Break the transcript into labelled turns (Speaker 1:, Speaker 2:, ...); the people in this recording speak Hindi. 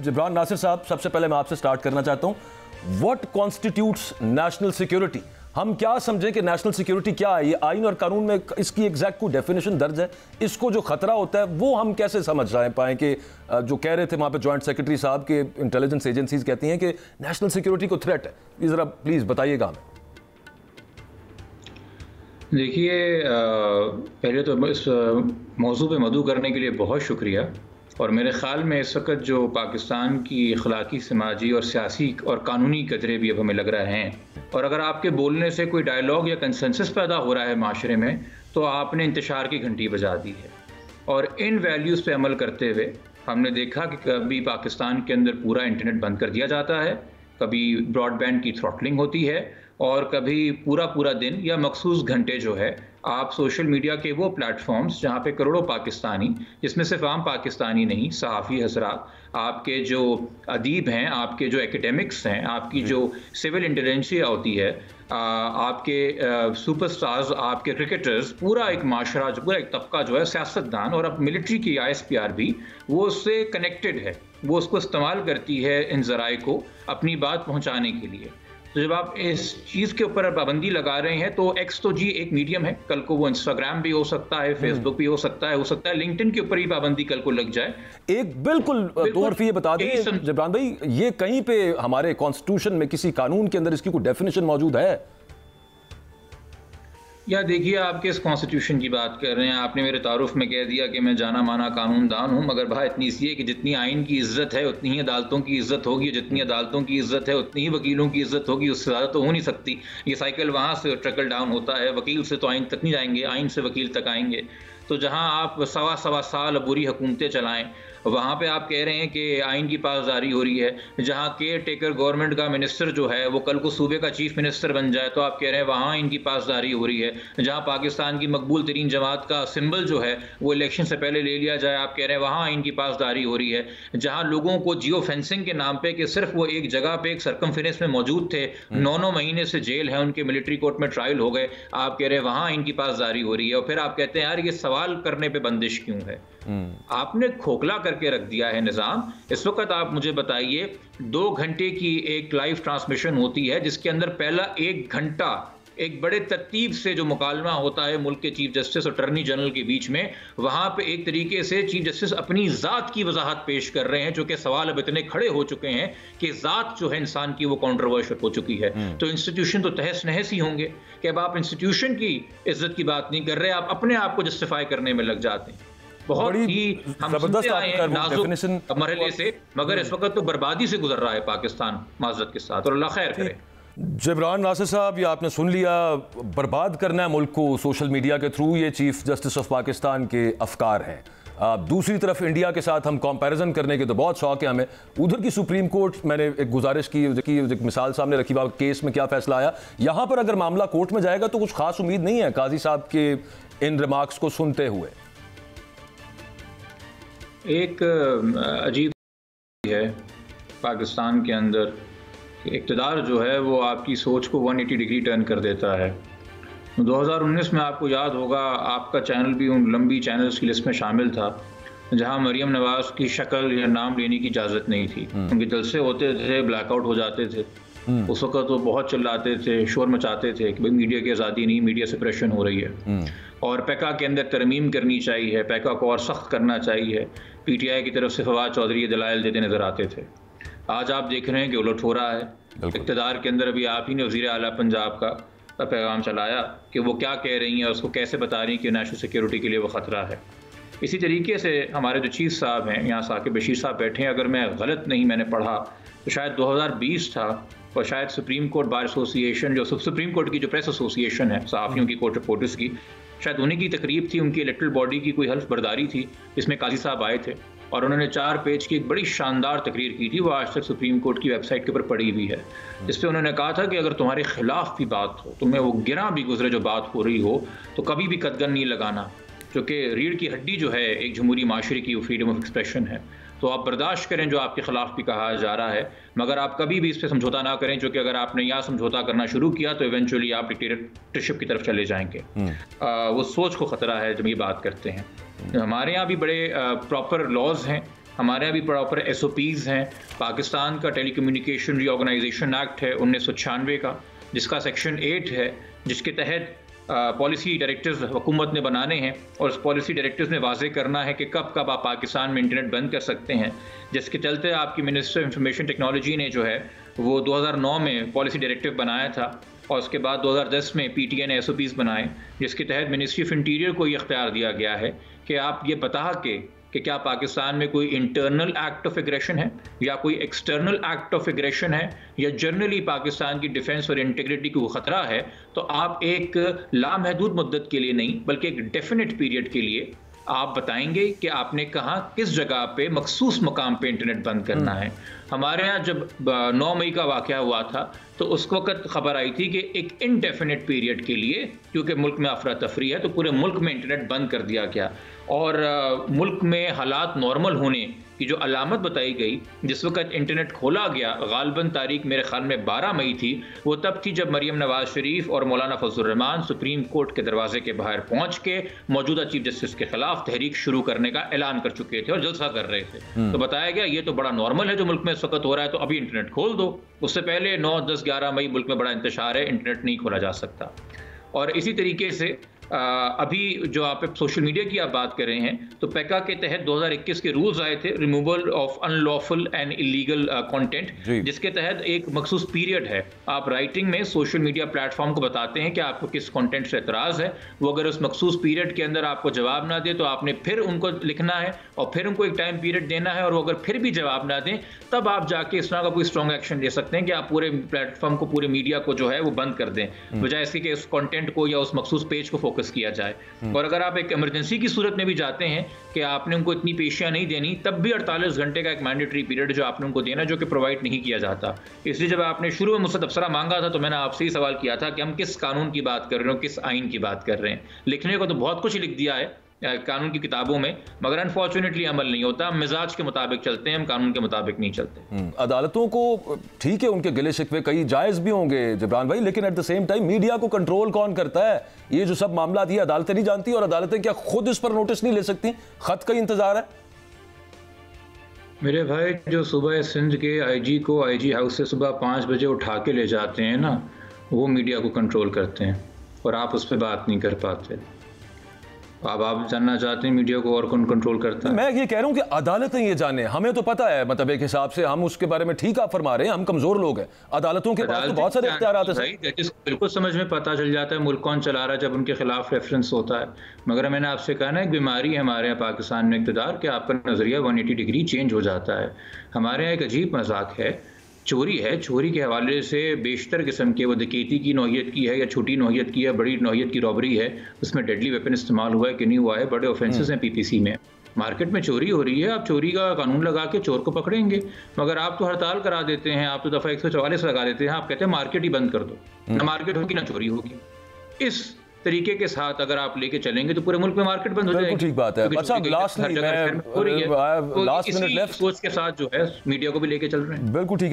Speaker 1: जिब्रान नासिर साहब, सबसे पहले मैं आपसे स्टार्ट करना चाहता हूं, व्हाट कॉन्स्टिट्यूट्स नेशनल सिक्योरिटी? हम क्या समझें कि नेशनल सिक्योरिटी क्या है? ये आइन और कानून में इसकी एग्जैक्ट कोई डेफिनेशन दर्ज है? इसको जो खतरा होता है वो हम कैसे समझ पाएं कि जो कह रहे थे वहां पे जॉइंट सेक्रेटरी साहब के इंटेलिजेंस एजेंसीज कहती हैं कि नेशनल सिक्योरिटी को थ्रेट है, ये जरा प्लीज बताइएगा हमें।
Speaker 2: देखिए, पहले तो इस मौजू पे मदऊ करने के लिए बहुत शुक्रिया। और मेरे ख़्याल में इस वक्त जो पाकिस्तान की अखलाकी, समाजी और सियासी और कानूनी कदरे भी अब हमें लग रहे हैं, और अगर आपके बोलने से कोई डायलॉग या कंसेंसस पैदा हो रहा है माशरे में, तो आपने इंतशार की घंटी बजा दी है। और इन वैल्यूज़ पे अमल करते हुए हमने देखा कि कभी पाकिस्तान के अंदर पूरा इंटरनेट बंद कर दिया जाता है, कभी ब्रॉडबैंड की थ्रॉटलिंग होती है, और कभी पूरा दिन या मखसूस घंटे जो है आप सोशल मीडिया के वो प्लेटफॉर्म्स जहाँ पे करोड़ों पाकिस्तानी, जिसमें सिर्फ आम पाकिस्तानी नहीं, सहाफ़ी हज़रात, आपके जो अदीब हैं, आपके जो एकेडमिक्स हैं, आपकी जो सिविल इंटेलिजेंसिया होती है, आपके सुपरस्टार्स, आपके क्रिकेटर्स, पूरा एक माशरा, जो पूरा एक तबका जो है, सियासतदान और अब मिलिट्री की ISPR भी, वो उससे कनेक्टेड है, वो उसको इस्तेमाल करती है इन ज़राए को अपनी बात पहुँचाने के लिए। तो जब आप इस चीज़ के ऊपर पाबंदी लगा रहे हैं, तो एक्स तो जी एक मीडियम है, कल को वो इंस्टाग्राम भी हो सकता है, फेसबुक भी हो सकता है लिंक्डइन के ऊपर ही पाबंदी कल को लग जाए।
Speaker 1: एक बिल्कुल दो हरफी ये बता दें जिब्रान भाई, ये कहीं पे हमारे कॉन्स्टिट्यूशन में किसी कानून के अंदर इसकी कोई डेफिनेशन मौजूद है?
Speaker 2: या देखिए, आप किस कॉन्स्टिट्यूशन की बात कर रहे हैं? आपने मेरे तारुफ में कह दिया कि मैं जाना माना कानूनदान हूं, मगर बात इतनी सी है कि जितनी आइन की इज्जत है उतनी ही अदालतों की इज्जत होगी, जितनी अदालतों की इज्जत है उतनी ही वकीलों की इज्जत होगी, उससे ज़्यादा तो हो नहीं सकती। ये साइकिल वहाँ से ट्रिकल डाउन होता है, वकील से तो आइन तक नहीं जाएंगे, आइन से वकील तक आएंगे। तो जहाँ आप सवा साल बुरी हुकूमतें चलाएं, वहाँ पे आप कह रहे हैं कि आइन की पासदारी हो रही है। जहाँ केयर टेकर गवर्नमेंट का मिनिस्टर जो है वो कल को सूबे का चीफ मिनिस्टर बन जाए, तो आप कह रहे हैं वहाँ इनकी पासदारी हो रही है। जहाँ पाकिस्तान की मकबूल तरीन जमात का सिंबल जो है वो इलेक्शन से पहले ले लिया जाए, आप कह रहे हैं वहाँ इनकी पासदारी हो रही है। जहाँ लोगों को जियो फेंसिंग के नाम पे कि सिर्फ वो एक जगह पे एक सर्कमफेरेंस में मौजूद थे, 9 महीने से जेल है, उनके मिलिट्री कोर्ट में ट्रायल हो गए, आप कह रहे हैं वहाँ इनकी पासदारी हो रही है। और फिर आप कहते हैं यार ये सवाल करने पर बंदिश क्यों है? आपने खोखला करके रख दिया है निज़ाम। इस वक्त आप मुझे बताइए, 2 घंटे की एक लाइव ट्रांसमिशन होती है जिसके अंदर पहला 1 घंटा एक बड़े तरतीब से जो मुकालमा होता है मुल्क के चीफ जस्टिस और अटॉर्नी जनरल के बीच में, वहां पे एक तरीके से चीफ जस्टिस अपनी ज़ात की वजाहत पेश कर रहे हैं, जो कि सवाल अब इतने खड़े हो चुके हैं कि ज़ात जो है इंसान की वो कॉन्ट्रोवर्शियल हो चुकी है। तो इंस्टीट्यूशन तो तहस नहस ही होंगे कि अब आप इंस्टीट्यूशन की इज्जत की बात नहीं कर रहे, आप अपने आप को जस्टिफाई करने में लग जाते हैं। बहुत ही हम सुनते आए हैं नाजुक मरहले से, मगर इस वक्त तो बर्बादी से गुजर रहा है पाकिस्तान, माजरत के साथ, और अल्लाह खैर करे।
Speaker 1: जिब्रान नासिर साहब, ये आपने सुन लिया, बर्बाद करना है मुल्क को सोशल मीडिया के थ्रू, ये चीफ जस्टिस ऑफ पाकिस्तान के अफकार हैं। दूसरी तरफ इंडिया के साथ हम कंपैरिजन करने के तो बहुत शौक है हमें। उधर की सुप्रीम कोर्ट, मैंने एक गुजारिश की, एक मिसाल सामने रखी, केस में क्या फैसला आया, यहाँ पर अगर मामला कोर्ट में जाएगा तो कुछ खास उम्मीद नहीं है काजी साहब के इन रिमार्क्स को सुनते हुए।
Speaker 2: एक अजीब है पाकिस्तान के अंदर, इक़्तिदार जो है वो आपकी सोच को 180 डिग्री टर्न कर देता है। 2019 में आपको याद होगा, आपका चैनल भी उन लंबी चैनल्स की लिस्ट में शामिल था जहां मरियम नवाज की शक्ल या नाम लेने की इजाज़त नहीं थी। उनके जलसे होते थे, ब्लैकआउट हो जाते थे, उस वक्त वो बहुत चिल्लाते थे, शोर मचाते थे कि भाई मीडिया की आज़ादी नहीं, मीडिया सप्रेशन हो रही है और पैका के अंदर तरमीम करनी चाहिए, पैका को और सख्त करना चाहिए। PTI की तरफ से फवाद चौधरी ये दलाइल देते नजर आते थे। आज आप देख रहे हैं कि उलट हो रहा है। इक़्तिदार के अंदर अभी आप ही ने वज़ीर आला पंजाब का पैगाम चलाया कि वो क्या कह रही हैं और उसको कैसे बता रही हैं कि नेशनल सिक्योरिटी के लिए वो ख़तरा है। इसी तरीके से हमारे जो चीफ साहब हैं, यहाँ साकिब बशीर साहब बैठे हैं, अगर मैं गलत नहीं मैंने पढ़ा तो शायद 2020 था, और शायद सुप्रीम कोर्ट बार एसोसिएशन, जो सुप्रीम कोर्ट की जो प्रेस एसोसिएशन है सहाफ़ियों की, कोर्ट रिपोर्टर्स की, शायद उन्हीं की तकरीब थी, उनकी इलेक्टरल बॉडी की कोई हल्फ बर्दारी थी, जिसमें काजी साहब आए थे और उन्होंने 4 पेज की एक बड़ी शानदार तकरीर की थी। वो आज तक सुप्रीम कोर्ट की वेबसाइट के ऊपर पड़ी हुई है, जिसपे उन्होंने कहा था कि अगर तुम्हारे खिलाफ भी बात हो, तुम्हें वो गिरा भी गुजरे जो बात हो रही हो, तो कभी भी कदगन नहीं लगाना, जो कि रीढ़ की हड्डी जो है एक जमहूरी माशरे की, वो फ्रीडम ऑफ एक्सप्रेशन है। तो आप बर्दाश्त करें जो आपके खिलाफ भी कहा जा रहा है, मगर आप कभी भी इस पर समझौता ना करें, क्योंकि अगर आपने यहाँ समझौता करना शुरू किया तो इवेंचुअली आप डिक्टेटरशिप की तरफ चले जाएंगे। वो सोच को ख़तरा है जब ये बात करते हैं। हमारे यहाँ भी बड़े प्रॉपर लॉज हैं हमारे यहाँ भी प्रॉपर SOPs हैं। पाकिस्तान का टेलीकम्युनिकेशन रीऑर्गेनाइजेशन एक्ट है 1996 का, जिसका सेक्शन 8 है, जिसके तहत पॉलिसी डायरेक्टर्स हुकूमत ने बनाने हैं और उस पॉलिसी डायरेक्टर्स ने वाजे करना है कि कब कब आप पाकिस्तान में इंटरनेट बंद कर सकते हैं। जिसके चलते आपकी मिनिस्टर ऑफ इंफॉर्मेशन टेक्नोलॉजी ने जो है वो 2009 में पॉलिसी डायरेक्टिव बनाया था और उसके बाद 2010 में PTI ने SOPs बनाए, जिसके तहत मिनिस्ट्री ऑफ इंटीरियर को ये इख्तियार दिया गया है कि आप ये बता के कि क्या पाकिस्तान में कोई इंटरनल एक्ट ऑफ एग्रेशन है या कोई एक्सटर्नल एक्ट ऑफ एग्रेशन है या जनरली पाकिस्तान की डिफेंस और इंटीग्रिटी को खतरा है, तो आप एक लामहदूद मुद्दत के लिए नहीं बल्कि एक डेफिनेट पीरियड के लिए आप बताएंगे कि आपने कहाँ किस जगह पे मखसूस मकाम पे इंटरनेट बंद करना है। हमारे यहाँ जब 9 मई का वाक़या हुआ था तो उस वक्त खबर आई थी कि एक इनडेफिनेट पीरियड के लिए, क्योंकि मुल्क में अफरा तफरी है, तो पूरे मुल्क में इंटरनेट बंद कर दिया गया और मुल्क में हालात नॉर्मल होने की जो अलामत बताई गई, जिस वक्त इंटरनेट खोला गया, गालबन तारीख मेरे ख्याल में 12 मई थी, वो तब थी जब मरियम नवाज शरीफ और मौलाना फजलुर रहमान सुप्रीम कोर्ट के दरवाजे के बाहर पहुंच के मौजूदा चीफ जस्टिस के खिलाफ तहरीक शुरू करने का ऐलान कर चुके थे और जलसा कर रहे थे। तो बताया गया ये तो बड़ा नॉर्मल है जो मुल्क में इस वक्त हो रहा है, तो अभी इंटरनेट खोल दो। उससे पहले 9, 10, 11 मई मुल्क में बड़ा इंतशार है, इंटरनेट नहीं खोला जा सकता। और इसी तरीके से अभी जो आप सोशल मीडिया की आप बात कर रहे हैं, तो पैका के तहत 2021 के रूल्स आए थे, removal of unlawful and illegal content, जिसके तहत एक मखसूस पीरियड है। आप राइटिंग में सोशल मीडिया प्लेटफॉर्म को बताते हैं कि आपको किस कंटेंट से एतराज़ है, वो अगर उस मखसूस पीरियड के अंदर आपको जवाब ना दे तो आपने फिर उनको लिखना है और फिर उनको एक टाइम पीरियड देना है, और वो अगर फिर भी जवाब ना दें तब आप जाके इस तरह का कोई स्ट्रॉन्ग एक्शन ले सकते हैं कि आप पूरे प्लेटफॉर्म को, पूरे मीडिया को जो है वो बंद कर दें, बजाय इसके कि उस कंटेंट को या उस मखसूस पेज को फोकस किया जाए। और अगर आप एक इमरजेंसी की सूरत में भी जाते हैं कि आपने उनको इतनी पेशियां नहीं देनी, तब भी 48 घंटे का एक मैंडेटरी पीरियड जो आपने उनको देना, जो कि प्रोवाइड नहीं किया जाता। इसलिए जब आपने शुरू में मुझसे तबसरा मांगा था तो मैंने आपसे ही सवाल किया था कि हम किस कानून की बात कर रहे हैं, किस आइन की बात कर रहे हैं। लिखने को तो बहुत कुछ लिख दिया है कानून की किताबों में, मगर अनफॉर्चुनेटली अमल नहीं होता। हम मिजाज के मुताबिक चलते हैं, हम कानून के मुताबिक नहीं चलते।
Speaker 1: अदालतों को ठीक है, उनके गिले शिकवे कई जायज भी होंगे जबरान भाई, लेकिन at the same time media को कंट्रोल कौन करता है? ये जो सब मामला थी अदालतें नहीं जानती, और अदालतें क्या खुद इस पर नोटिस नहीं ले सकती? खत का इंतजार है
Speaker 2: मेरे भाई। जो सुबह सिंध के IG को IG हाउस से सुबह 5 बजे उठा के ले जाते हैं ना, वो मीडिया को कंट्रोल करते हैं और आप उस पर बात नहीं कर पाते। अब आप जानना चाहते हैं मीडिया को और कौन कंट्रोल करता है?
Speaker 1: मैं ये कह रहा हूं कि अदालतें ये जाने, हमें तो पता है, मतलब एक हिसाब से हम उसके बारे में ठीक आप फरमा रहे हैं, हम कमजोर लोग हैं। अदालतों के पास तो बहुत सारे इख्तियारात हैं,
Speaker 2: बिल्कुल समझ में पता चल जाता है मुल्क कौन चला रहा है जब उनके खिलाफ रेफरेंस होता है। मगर मैंने आपसे कहा ना, एक बीमारी है हमारे यहाँ पाकिस्तान में इक़्तिदार, कि आपका नजरिया 180 डिग्री चेंज हो जाता है। हमारे यहाँ एक अजीब मजाक है, चोरी है, चोरी के हवाले से बेशतर किस्म के, वो डकैती की नौइयत की है या छोटी नौइयत की है, बड़ी नौइयत की रॉबरी है, उसमें डेडली वेपन इस्तेमाल हुआ है कि नहीं हुआ है, बड़े ऑफेंसेस हैं PPC में। मार्केट में चोरी हो रही है, आप चोरी का कानून लगा के चोर को पकड़ेंगे, मगर आप तो हड़ताल करा देते हैं, आप तो दफ़ा 144 लगा देते हैं, आप कहते हैं मार्केट ही बंद कर दो, ना मार्केट होगी ना चोरी होगी। इस तरीके के साथ अगर आप लेके चलेंगे तो पूरे मुल्क में मार्केट बंद हो जाएगी।
Speaker 1: ठीक बात है। अच्छा, लास्ट मिनट लेफ्ट,
Speaker 2: सोच के साथ जो है मीडिया को भी लेके चल रहे हैं।
Speaker 1: बिल्कुल ठीक है।